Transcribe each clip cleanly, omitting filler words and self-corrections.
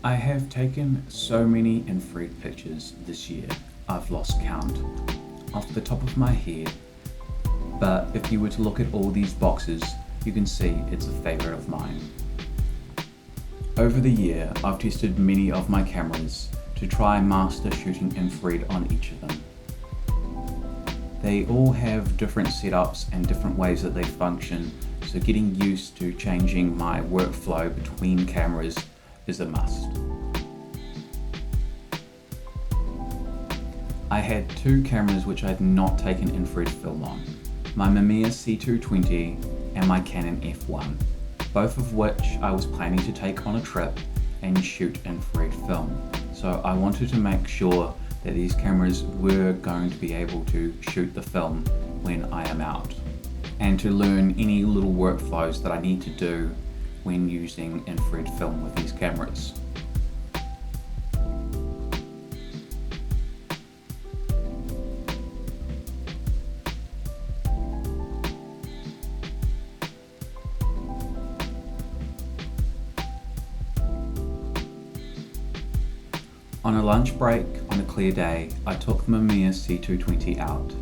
I have taken so many infrared pictures this year, I've lost count off the top of my head, but if you were to look at all these boxes, you can see it's a favorite of mine. Over the year, I've tested many of my cameras to try and master shooting infrared on each of them. They all have different setups and different ways that they function, so getting used to changing my workflow between cameras is a must. I had two cameras which I had not taken infrared film on, my Mamiya C220 and my Canon F1, both of which I was planning to take on a trip and shoot infrared film. So I wanted to make sure that these cameras were going to be able to shoot the film when I am out, and to learn any little workflows that I need to do when using infrared film with these cameras. On a lunch break on a clear day, I took the Mamiya C220 out.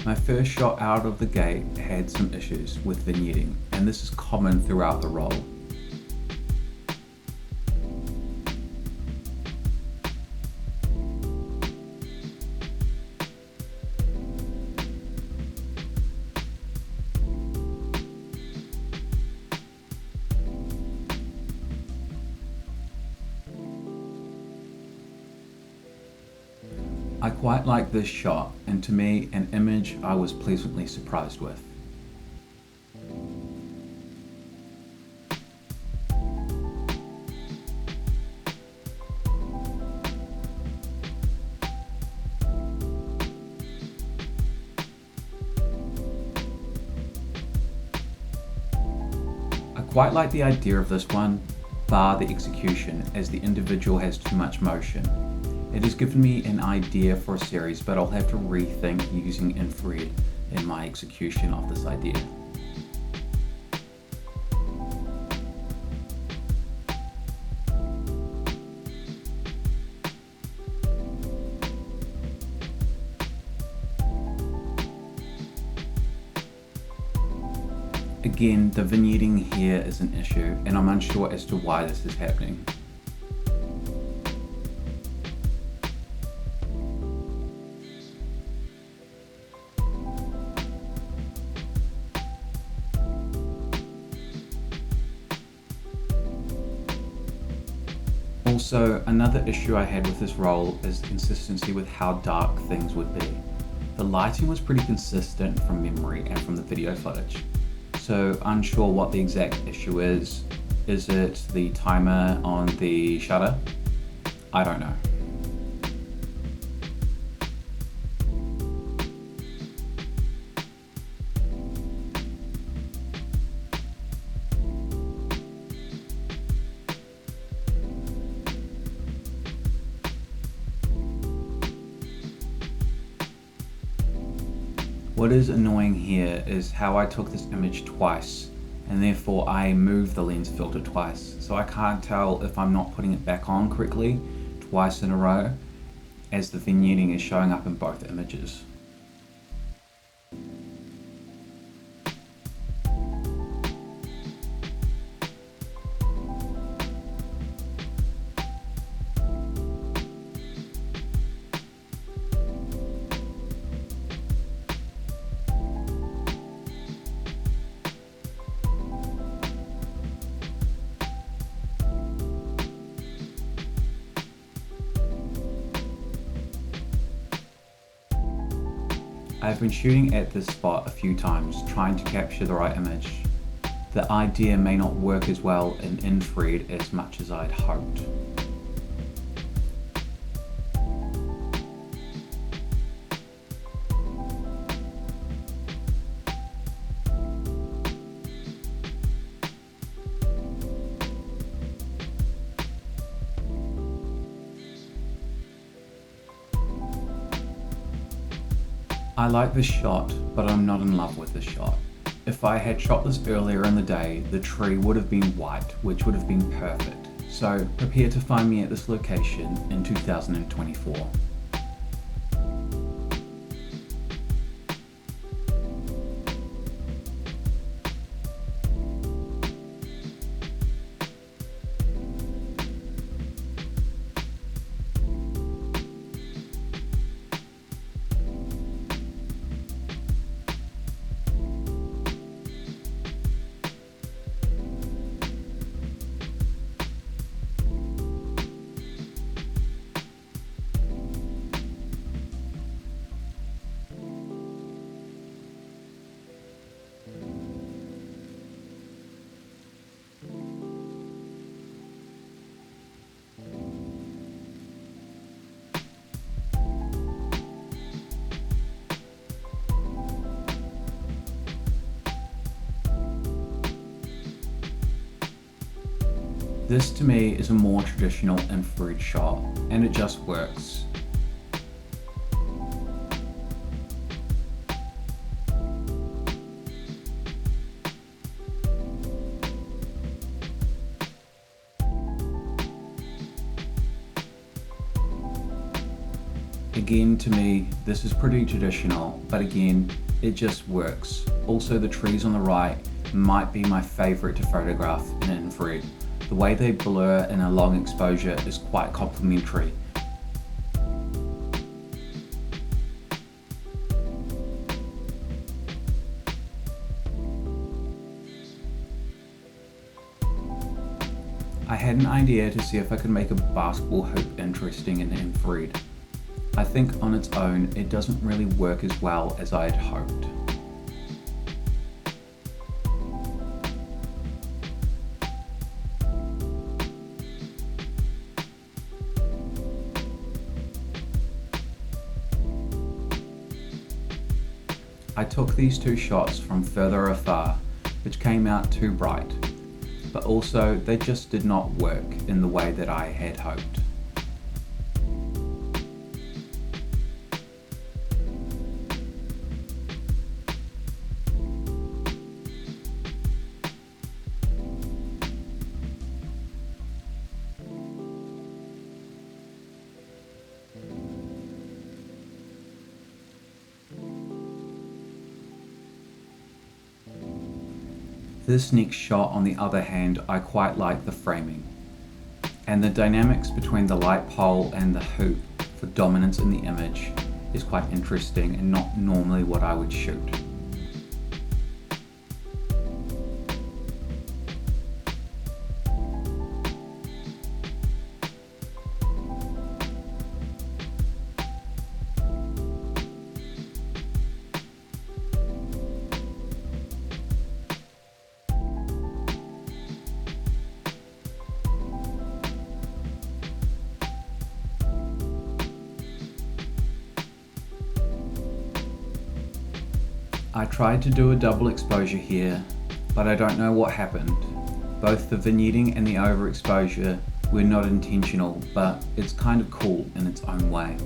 My first shot out of the gate had some issues with vignetting, and this is common throughout the roll. I quite like this shot, and to me, an image I was pleasantly surprised with. I quite like the idea of this one, bar the execution, as the individual has too much motion. It has given me an idea for a series, but I'll have to rethink using infrared in my execution of this idea. Again, the vignetting here is an issue, and I'm unsure as to why this is happening. Also, another issue I had with this roll is the consistency with how dark things would be. The lighting was pretty consistent from memory and from the video footage, so unsure what the exact issue is. Is it the timer on the shutter? I don't know. What is annoying here is how I took this image twice, and therefore I moved the lens filter twice, so I can't tell if I'm not putting it back on correctly twice in a row, as the vignetting is showing up in both images. I've been shooting at this spot a few times, trying to capture the right image. The idea may not work as well in infrared as much as I'd hoped. I like this shot, but I'm not in love with this shot. If I had shot this earlier in the day, the tree would have been white, which would have been perfect. So prepare to find me at this location in 2024. This to me is a more traditional infrared shot, and it just works. Again, to me, this is pretty traditional, but again, it just works. Also, the trees on the right might be my favorite to photograph in infrared. The way they blur in a long exposure is quite complimentary. I had an idea to see if I could make a basketball hoop interesting in infrared. I think on its own it doesn't really work as well as I had hoped. I took these two shots from further afar, which came out too bright, but also they just did not work in the way that I had hoped. This next shot, on the other hand, I quite like the framing, and the dynamics between the light pole and the hoop for dominance in the image is quite interesting and not normally what I would shoot. I tried to do a double exposure here, but I don't know what happened. Both the vignetting and the overexposure were not intentional, but it's kind of cool in its own way.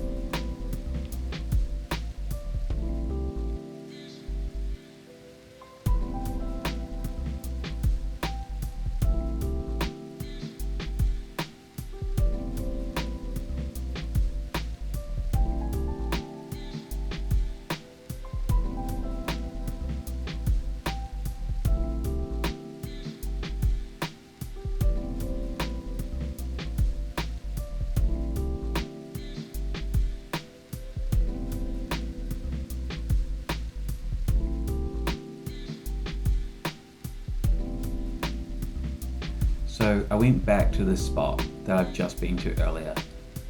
So I went back to this spot that I've just been to earlier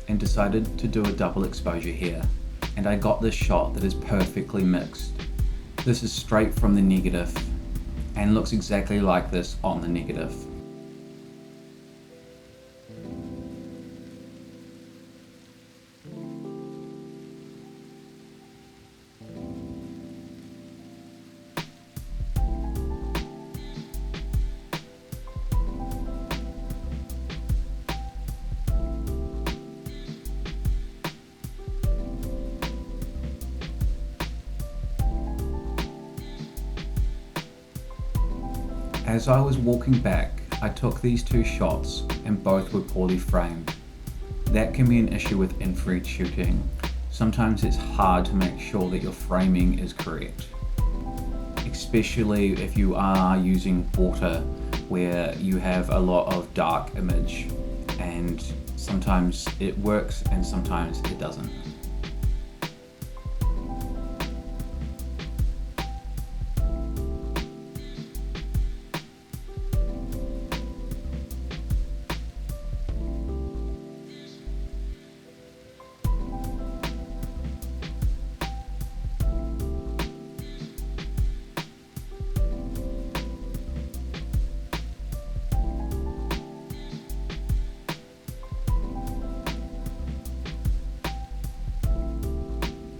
and decided to do a double exposure here, and I got this shot that is perfectly mixed. This is straight from the negative and looks exactly like this on the negative. As I was walking back, I took these two shots and both were poorly framed. That can be an issue with infrared shooting. Sometimes it's hard to make sure that your framing is correct, especially if you are using water where you have a lot of dark image, and sometimes it works and sometimes it doesn't.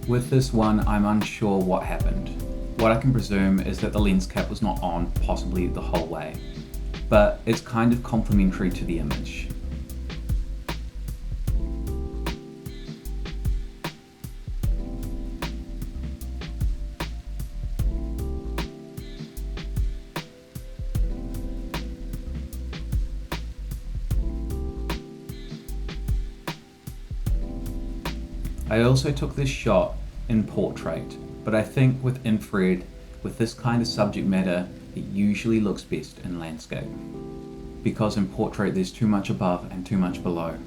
With this one, I'm unsure what happened. What I can presume is that the lens cap was not on possibly the whole way, but it's kind of complementary to the image. I also took this shot in portrait, but I think with infrared, with this kind of subject matter, it usually looks best in landscape, because in portrait there's too much above and too much below.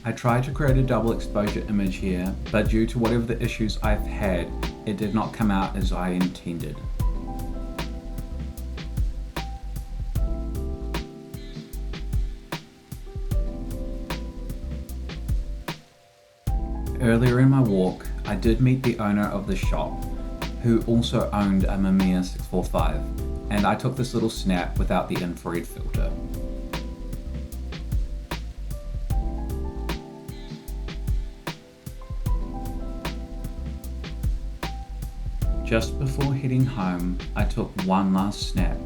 I tried to create a double exposure image here, but due to whatever the issues I've had, it did not come out as I intended. Earlier in my walk, I did meet the owner of the shop, who also owned a Mamiya 645, and I took this little snap without the infrared filter. Just before heading home, I took one last snap,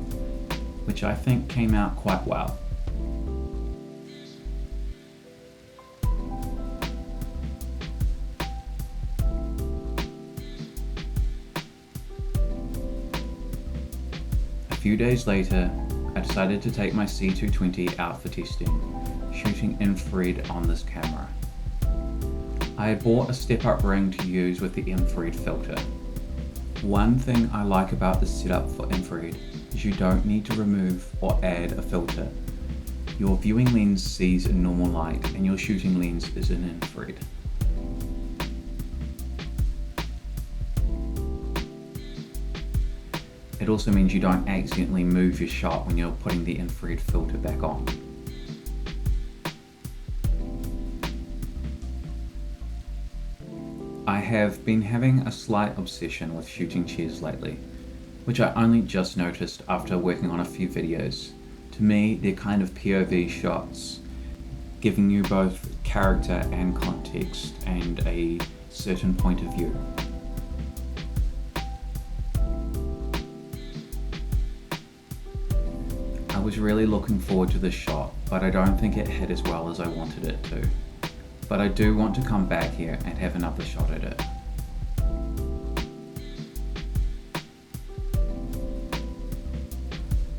which I think came out quite well. A few days later, I decided to take my C220 out for testing, shooting infrared on this camera. I had bought a step-up ring to use with the infrared filter. One thing I like about this setup for infrared is you don't need to remove or add a filter. Your viewing lens sees in normal light and your shooting lens is in infrared. It also means you don't accidentally move your shot when you're putting the infrared filter back on. I have been having a slight obsession with shooting chairs lately, which I only just noticed after working on a few videos. To me, they're kind of POV shots, giving you both character and context and a certain point of view. I was really looking forward to this shot, but I don't think it hit as well as I wanted it to. But I do want to come back here and have another shot at it.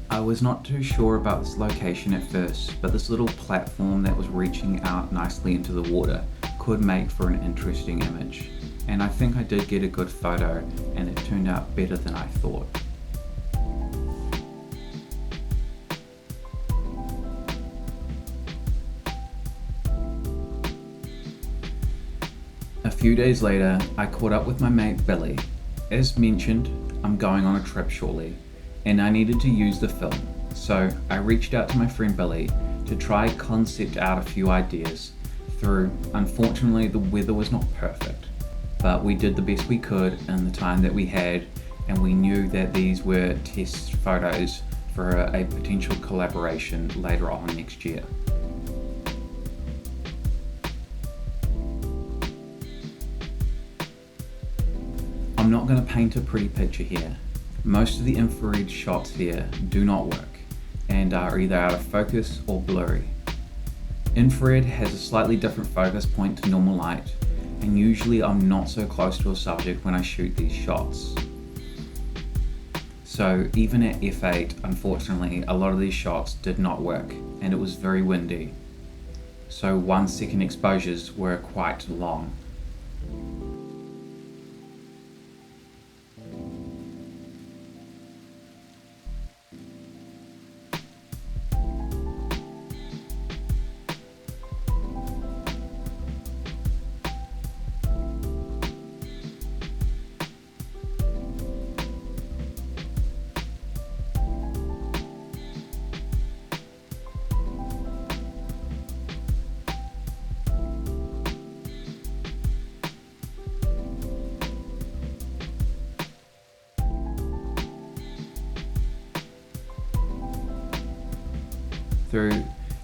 I was not too sure about this location at first, but this little platform that was reaching out nicely into the water could make for an interesting image. And I think I did get a good photo, and it turned out better than I thought. A few days later, I caught up with my mate Billy. As mentioned, I'm going on a trip shortly, and I needed to use the film, so I reached out to my friend Billy to try concept out a few ideas through. Unfortunately, the weather was not perfect, but we did the best we could in the time that we had, and we knew that these were test photos for a potential collaboration later on next year. I'm not going to paint a pretty picture here. Most of the infrared shots here do not work and are either out of focus or blurry. Infrared has a slightly different focus point to normal light, and usually I'm not so close to a subject when I shoot these shots. So even at f8, unfortunately, a lot of these shots did not work, and it was very windy. So 1 second exposures were quite long.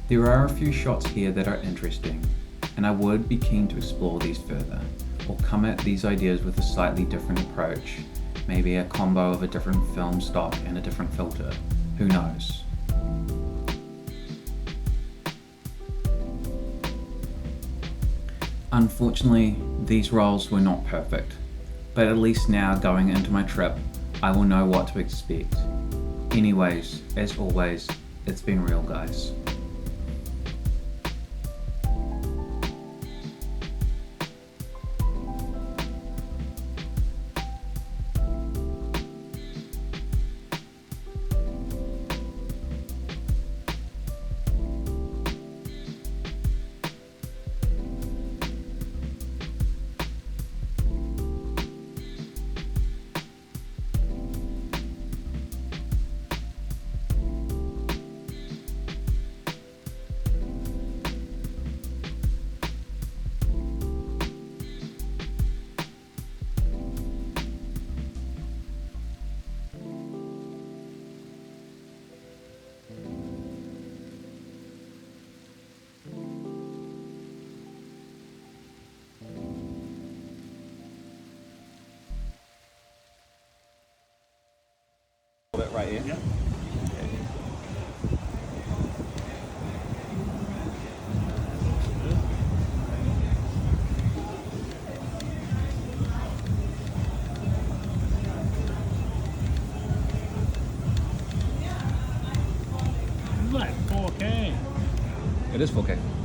There are a few shots here that are interesting, and I would be keen to explore these further, or come at these ideas with a slightly different approach, maybe a combo of a different film stock and a different filter, who knows. Unfortunately, these rolls were not perfect, but at least now going into my trip, I will know what to expect. Anyways, as always, it's been real, guys. Bit right here. Yeah. Like 4K. It is 4K.